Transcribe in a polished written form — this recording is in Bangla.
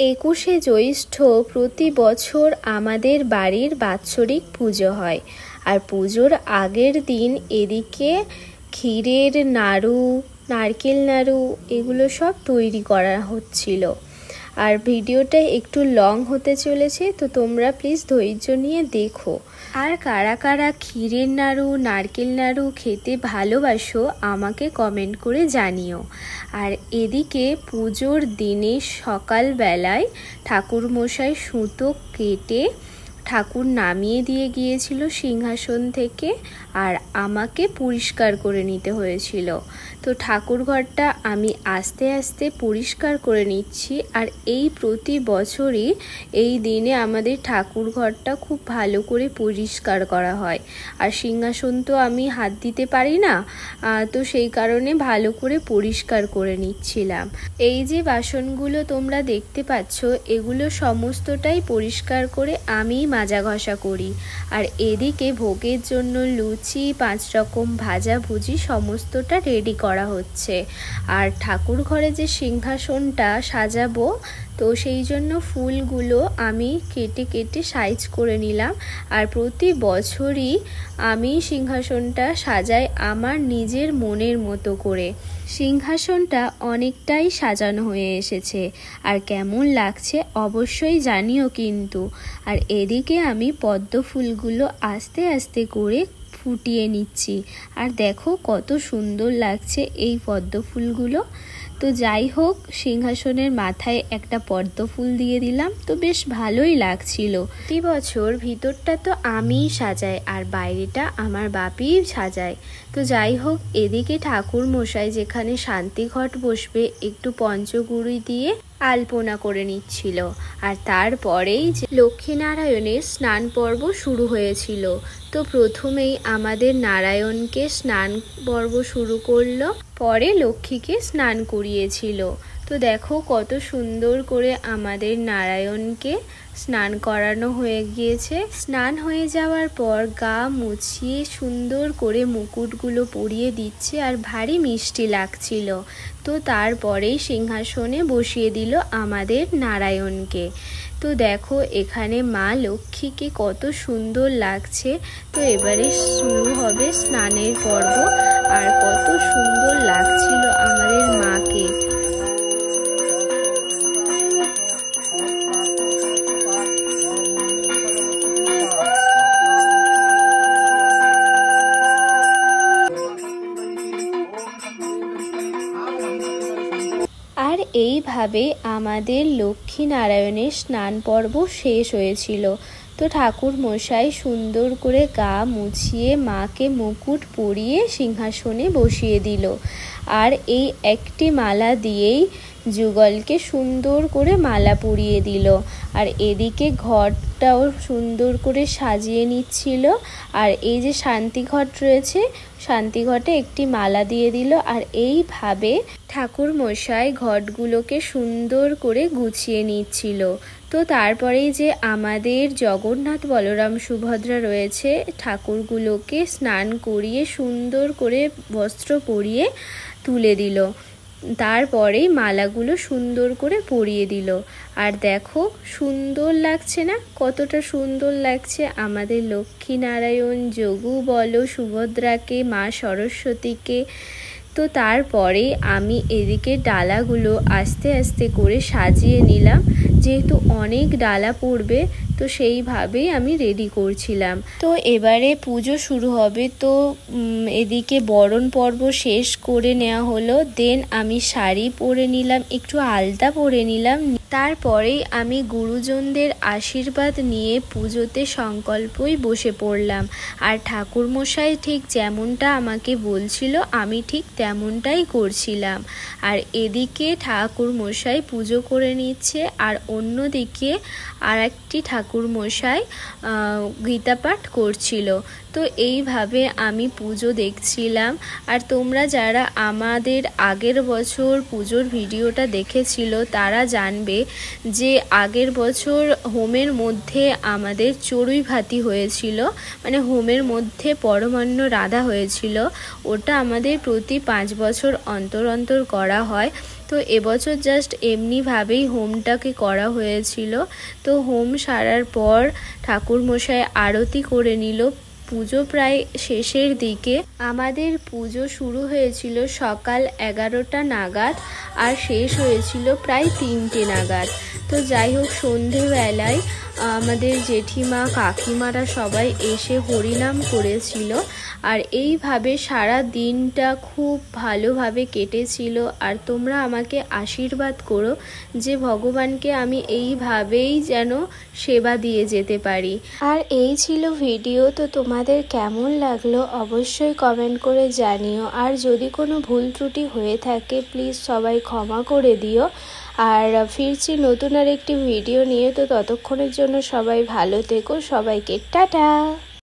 21শে জ্যৈষ্ঠ প্রতি বছর আমাদের বাড়ির বাৎসরিক পুজো হয়। আর পুজোর আগের দিন এদিকে ক্ষীরের নাড়ু, নারকেল নাড়ু এগুলো সব তৈরি করা হচ্ছিল। আর ভিডিওটা একটু লং হতে চলেছে, তো তোমরা প্লিজ ধৈর্য নিয়ে দেখো। আর কারা কারা ক্ষীরের নাড়ু, নারকেল নাড়ু খেতে ভালোবাসো আমাকে কমেন্ট করে জানিও। আর এদিকে পুজোর দিনে সকালবেলায় ঠাকুরমশাই সুতো কেটে ঠাকুর নামিয়ে দিয়ে গিয়েছিল সিংহাসন থেকে, আর আমাকে পরিষ্কার করে নিতে হয়েছিল। তো ঠাকুর ঘরটা আমি আস্তে আস্তে পরিষ্কার করে নিচ্ছি। আর এই প্রতি বছরই এই দিনে আমাদের ঠাকুর ঘরটা খুব ভালো করে পরিষ্কার করা হয়। আর সিংহাসন তো আমি হাত দিতে পারি না, তো সেই কারণে ভালো করে পরিষ্কার করে নিচ্ছিলাম। এই যে বাসনগুলো তোমরা দেখতে পাচ্ছ, এগুলো সমস্তটাই পরিষ্কার করে আমি মাজা ঘষা করি। আর এদিকে ভোগের জন্য লুচি, 5 রকম ভাজাভুজি সমস্তটা রেডি করা হচ্ছে। আর ঠাকুর ঘরে যে সিংহাসনটা সাজাবো, তো সেই জন্য ফুলগুলো আমি কেটে কেটে সাইজ করে নিলাম। আর প্রতি বছরই আমি সিংহাসনটা সাজাই আমার নিজের মনের মতো করে। সিংহাসনটা অনেকটাই সাজানো হয়ে এসেছে, আর কেমন লাগছে অবশ্যই জানিও কিন্তু। আর এদিকে আমি পদ্ম ফুলগুলো আস্তে আস্তে করে ফুটিয়ে নিচ্ছি। আর দেখো কত সুন্দর লাগছে এই পদ্ম ফুলগুলো। তো যাই হোক, সিংহাসনের মাথায় একটা পদ্ম ফুল দিয়ে দিলাম, তো বেশ ভালোই লাগছিল। প্রতি বছর ভিতরটা তো আমিই সাজাই আর বাইরেটা আমার বাপিই সাজায়। তো যাই হোক, এদিকে ঠাকুর মশাই যেখানে শান্তিঘট বসবে একটু পঞ্চগুড়ি দিয়ে আলপনা করে নিচ্ছিল। আর তারপরেই যে লক্ষ্মীনারায়ণের স্নান পর্ব শুরু হয়েছিল। তো প্রথমেই আমাদের নারায়ণকে স্নান পর্ব শুরু করলো, পরে লক্ষ্মীকে স্নান করিয়েছিল। তো দেখো কত সুন্দর করে আমাদের নারায়ণকে স্নান করানো হয়ে গিয়েছে। স্নান হয়ে যাওয়ার পর গা মুছিয়ে সুন্দর করে মুকুটগুলো পরিয়ে দিচ্ছে, আর ভারী মিষ্টি লাগছিল। তো তারপরেই সিংহাসনে বসিয়ে দিল আমাদের নারায়ণকে। তো দেখো এখানে মা লক্ষ্মীকে কত সুন্দর লাগছে। তো এবারে শুরু হবে স্নানের পর্ব, আর কত সুন্দর লাগছিল আমাদের মাকে। আর এইভাবে আমাদের লক্ষ্মীনারায়ণের স্নান পর্ব শেষ হয়েছিল। তো ঠাকুর মশাই সুন্দর করে গা মুছিয়ে মাকে মুকুট পরিয়ে সিংহাসনে বসিয়ে দিল। আর এই একটি মালা দিয়েই যুগলকে সুন্দর করে মালা পরিয়ে দিল। আর এদিকে ঘরটাও সুন্দর করে সাজিয়ে নিচ্ছিল। আর এই যে শান্তিঘট রয়েছে, শান্তিঘটে একটি মালা দিয়ে দিল। আর এইভাবে ঠাকুর মশাই ঘটগুলোকে সুন্দর করে গুছিয়ে নিচ্ছিল। তো তারপরেই যে আমাদের জগন্নাথ, বলরাম, সুভদ্রা রয়েছে, ঠাকুরগুলোকে স্নান করিয়ে সুন্দর করে বস্ত্র পরিয়ে তুলে দিল। তারপরেই মালাগুলো সুন্দর করে পরিয়ে দিল। আর দেখো সুন্দর লাগছে না? কতটা সুন্দর লাগছে আমাদের লক্ষ্মীনারায়ণ, যোগু বলো, সুভদ্রাকে, মা সরস্বতীকে। তো তারপরে আমি এদিকে ডালাগুলো আস্তে আস্তে করে সাজিয়ে নিলাম, যেহেতু অনেক ডালা পড়বে, তো সেইভাবেই আমি রেডি করছিলাম। তো এবারে পুজো শুরু হবে। তো এদিকে বরণ পর্ব শেষ করে নেওয়া হলো। দেন আমি শাড়ি পরে নিলাম, একটু আলতা পরে নিলাম। তারপরেই আমি গুরুজনদের আশীর্বাদ নিয়ে পুজোতে সংকল্পই বসে পড়লাম। আর ঠাকুরমশাই ঠিক যেমনটা আমাকে বলছিল আমি ঠিক তেমনটাই করছিলাম। আর এদিকে ঠাকুরমশাই পুজো করে নিচ্ছে, আর অন্যদিকে আর একটি ঠাকুরমশাই গীতা পাঠ করছিল। তো এইভাবে আমি পুজো দেখছিলাম। আর তোমরা যারা আমাদের আগের বছর পুজোর ভিডিওটা দেখেছিল তারা জানবে যে আগের বছর হোমের মধ্যে আমাদের চড়ুই ভাতি হয়েছিল, মানে হোমের মধ্যে পরমান্ন রাধা হয়েছিল। ওটা আমাদের প্রতি 5 বছর অন্তর অন্তর করা হয়। তো এবছর জাস্ট এমনিভাবেই হোমটাকে করা হয়েছিল। তো হোম সারার পর ঠাকুরমশাই আরতি করে নিল। পুজো প্রায় শেষের দিকে। আমাদের পুজো শুরু হয়েছিল সকাল 11টা নাগাদ আর শেষ হয়েছিল প্রায় 3টে নাগাদ। তো যাই হোক, সন্ধেবেলায় আমাদের জেঠিমা কাকিমারা সবাই এসে হরিনাম করেছিল। আর এইভাবে সারা দিনটা খুব ভালোভাবে কেটেছিল। আর তোমরা আমাকে আশীর্বাদ করো যে ভগবানকে আমি এইভাবেই যেন সেবা দিয়ে যেতে পারি। আর এই ছিল ভিডিও। তো তোমাদের কেমন লাগলো অবশ্যই কমেন্ট করে জানিও। আর যদি কোনো ভুল ত্রুটি হয়ে থাকে প্লিজ সবাই ক্ষমা করে দিও। আর ফিরছি নতুন আর একটি ভিডিও নিয়ে। তো ততক্ষণের জন্য সবাই ভালো থেকো। সবাইকে টাটা।